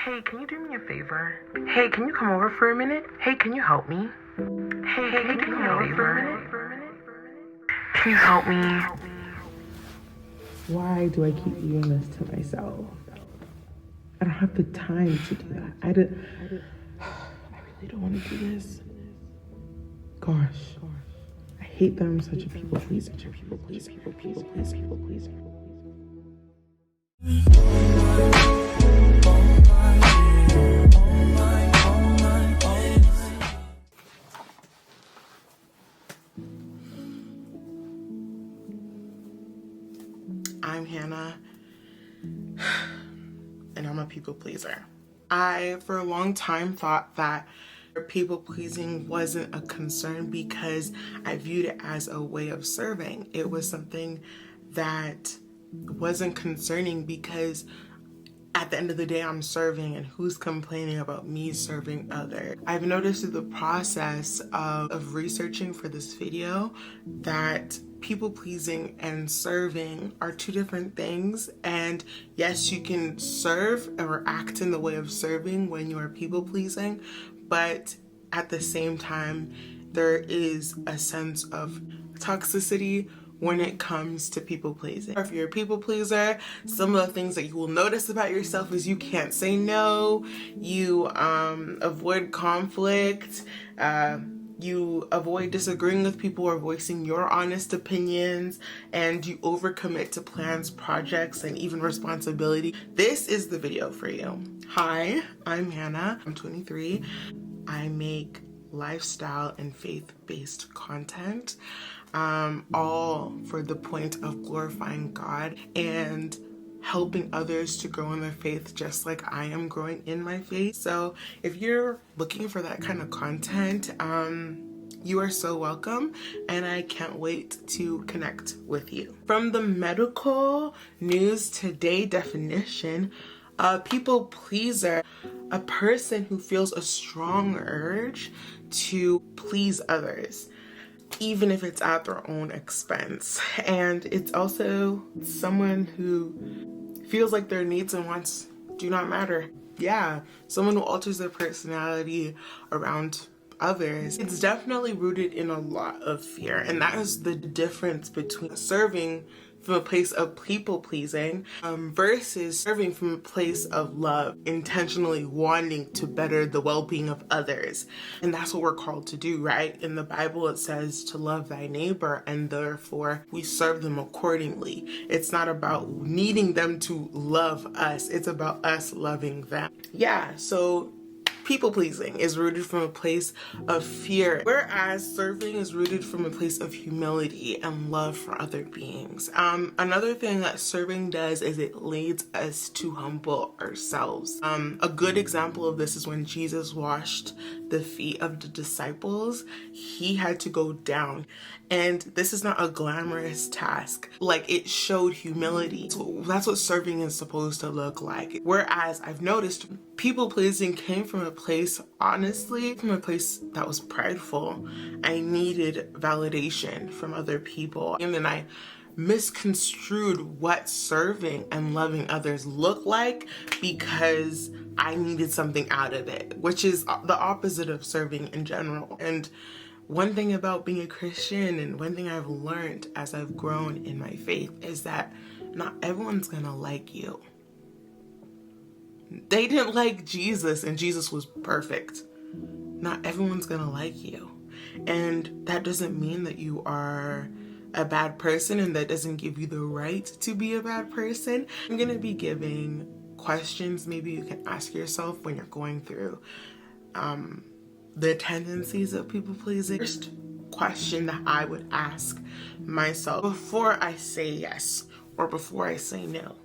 Hey, can you do me a favor? Hey, can you come over for a minute? Hey, can you help me? Hey, can you do me a favor? Can you help me? Why do I keep doing this to myself? I don't have the time to do that. I really don't want to do this. Gosh, I hate that I'm such a people pleaser. I'm Hannah, and I'm a people pleaser. I, for a long time, thought that people pleasing wasn't a concern because I viewed it as a way of serving. It was something that wasn't concerning because at the end of the day, I'm serving, and who's complaining about me serving others? I've noticed through the process of researching for this video that people pleasing and serving are two different things. And yes, you can serve or act in the way of serving when you are people pleasing, but at the same time, there is a sense of toxicity when it comes to people pleasing. If you're a people pleaser, some of the things that you will notice about yourself is you can't say no, you avoid conflict, you avoid disagreeing with people or voicing your honest opinions, and you overcommit to plans, projects, and even responsibility. This is the video for you. Hi, I'm Hannah. I'm 23. I make lifestyle and faith-based content, all for the point of glorifying God and helping others to grow in their faith just like I am growing in my faith. So if you're looking for that kind of content, you are so welcome, and I can't wait to connect with you. From the medical news today definition, a people pleaser, a person who feels a strong urge to please others, even if it's at their own expense. And it's also someone who feels like their needs and wants do not matter. Yeah, someone who alters their personality around others. It's definitely rooted in a lot of fear, and that is the difference between serving from a place of people pleasing versus serving from a place of love, intentionally wanting to better the well-being of others. And that's what we're called to do, right? In the Bible, it says to love thy neighbor, and therefore we serve them accordingly. It's not about needing them to love us, it's about us loving them. Yeah, so people pleasing is rooted from a place of fear, whereas serving is rooted from a place of humility and love for other beings. Another thing that serving does is it leads us to humble ourselves. A good example of this is when Jesus washed the feet of the disciples. He had to go down, and this is not a glamorous task. Like, it showed humility. So that's what serving is supposed to look like. Whereas I've noticed people pleasing came from a place, honestly, from a place that was prideful. I needed validation from other people, and then I misconstrued what serving and loving others look like because I needed something out of it, which is the opposite of serving in general. And one thing about being a Christian, and one thing I've learned as I've grown in my faith, is that not everyone's gonna like you. They didn't like Jesus, and Jesus was perfect. Not everyone's gonna like you. And that doesn't mean that you are a bad person, and that doesn't give you the right to be a bad person. I'm gonna be giving questions maybe you can ask yourself when you're going through the tendencies of people pleasing. First question that I would ask myself before I say yes or before I say no,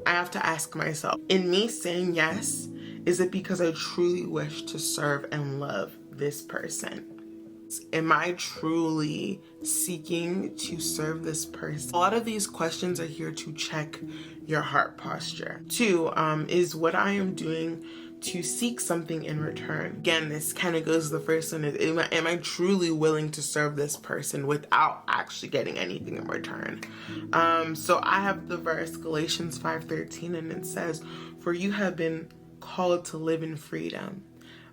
I have to ask myself, in me saying yes, is it because I truly wish to serve and love this person? Am I truly seeking to serve this person? A lot of these questions are here to check your heart posture. Two, is what I am doing to seek something in return? Again, this kind of goes to the first one, is am I truly willing to serve this person without actually getting anything in return? So I have the verse Galatians 5:13, and it says, For you have been called to live in freedom,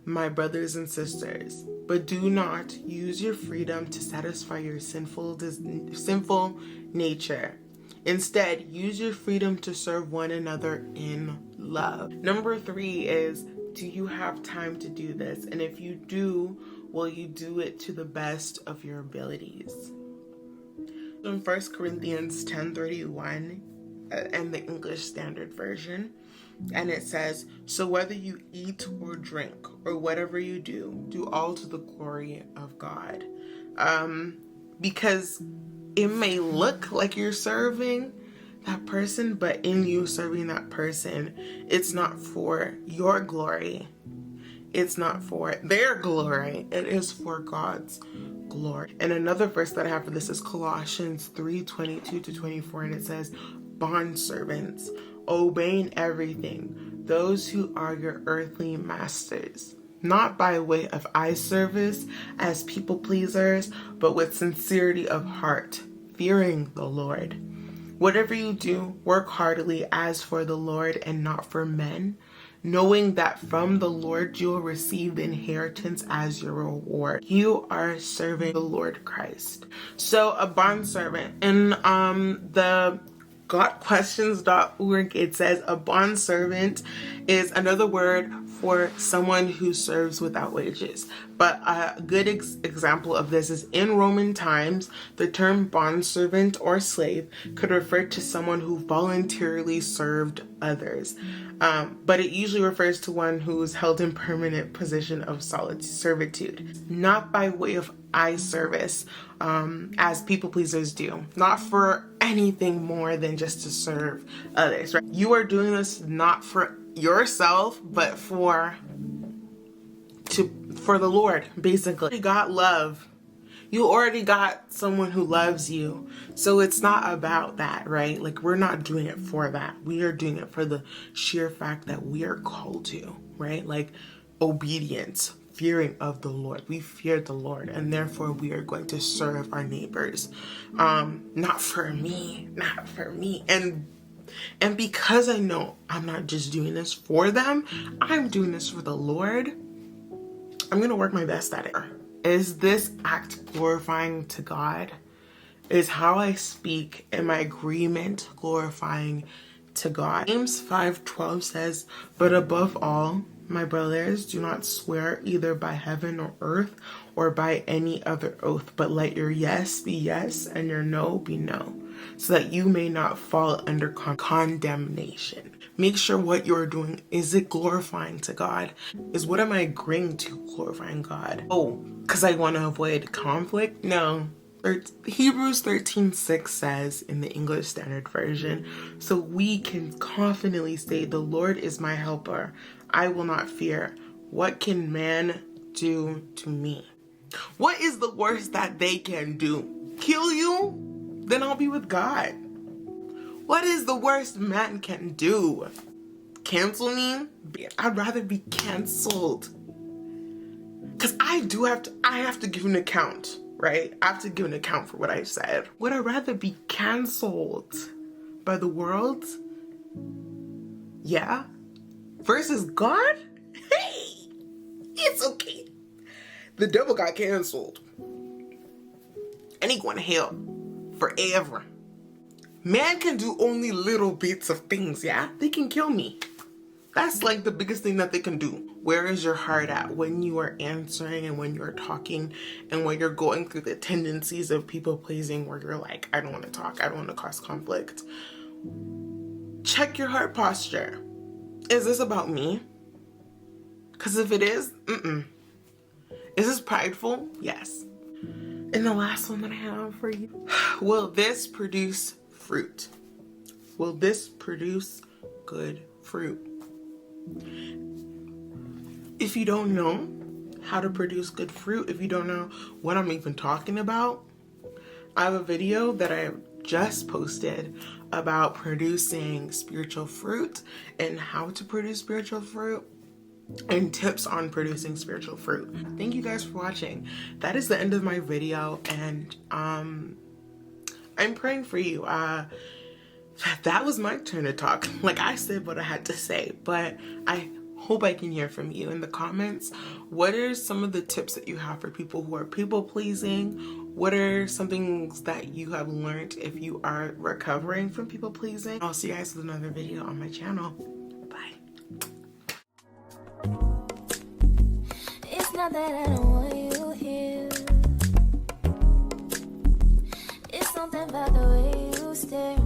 my brothers and sisters. But do not use your freedom to satisfy your sinful nature. Instead, use your freedom to serve one another in love. Number 3 is, do you have time to do this? And if you do, will you do it to the best of your abilities? In 1 Corinthians 10:31 and the English Standard Version, and it says, so whether you eat or drink or whatever you do all to the glory of God. Because it may look like you're serving that person, but in you serving that person, it's not for your glory. It's not for their glory. It is for God's glory. And another verse that I have for this is Colossians 3:22-24, and it says, bondservants, obeying everything, those who are your earthly masters, not by way of eye service as people pleasers, but with sincerity of heart, fearing the Lord. Whatever you do, work heartily as for the Lord and not for men, knowing that from the Lord you will receive the inheritance as your reward. You are serving the Lord Christ. So a bondservant, in the gotquestions.org, it says a bondservant is another word for someone who serves without wages. But a good example of this is in Roman times, the term bondservant or slave could refer to someone who voluntarily served others. But it usually refers to one who is held in permanent position of servitude, not by way of eye service, as people pleasers do, not for anything more than just to serve others, right? You are doing this not for yourself, but for the Lord, basically. You got love. You already got someone who loves you. So it's not about that, right? Like, we're not doing it for that. We are doing it for the sheer fact that we are called to, right? Like, obedience, fearing of the Lord. We fear the Lord, and therefore we are going to serve our neighbors. Not for me. And because I know I'm not just doing this for them, I'm doing this for the Lord, I'm going to work my best at it. Is this act glorifying to God? Is how I speak and my agreement glorifying to God? James 5:12 says, but above all, my brothers, do not swear either by heaven or earth or by any other oath, but let your yes be yes and your no be no, so that you may not fall under condemnation. Make sure what you're doing, is it glorifying to God? Is what am I agreeing to glorifying God? Oh, because I want to avoid conflict? No. Hebrews 13:6 says in the English Standard Version, so we can confidently say, the Lord is my helper. I will not fear. What can man do to me? What is the worst that they can do? Kill you? Then I'll be with God. What is the worst man can do? Cancel me? I'd rather be canceled. Because I have to give an account, right? I have to give an account for what I said. Would I rather be canceled by the world? Yeah. Versus God? Hey, it's okay. The devil got canceled. And he going to hell forever. Man can do only little bits of things, yeah? They can kill me. That's like the biggest thing that they can do. Where is your heart at when you are answering and when you're talking and when you're going through the tendencies of people pleasing where you're like, I don't want to talk, I don't want to cause conflict. Check your heart posture. Is this about me? Because if it is, Is this prideful? Yes. And the last one that I have for you. Will this produce fruit? Will this produce good fruit? If you don't know how to produce good fruit, if you don't know what I'm even talking about, I have a video that I just posted about producing spiritual fruit and how to produce spiritual fruit and tips on producing spiritual fruit. Thank you guys for watching. That is the end of my video, and I'm praying for you. that was my turn to talk. Like, I said what I had to say, but I hope I can hear from you in the comments. What are some of the tips that you have for people who are people pleasing? What are some things that you have learned if you are recovering from people pleasing? I'll see you guys with another video on my channel. Bye. It's not that I don't want you here. It's something about the way you stare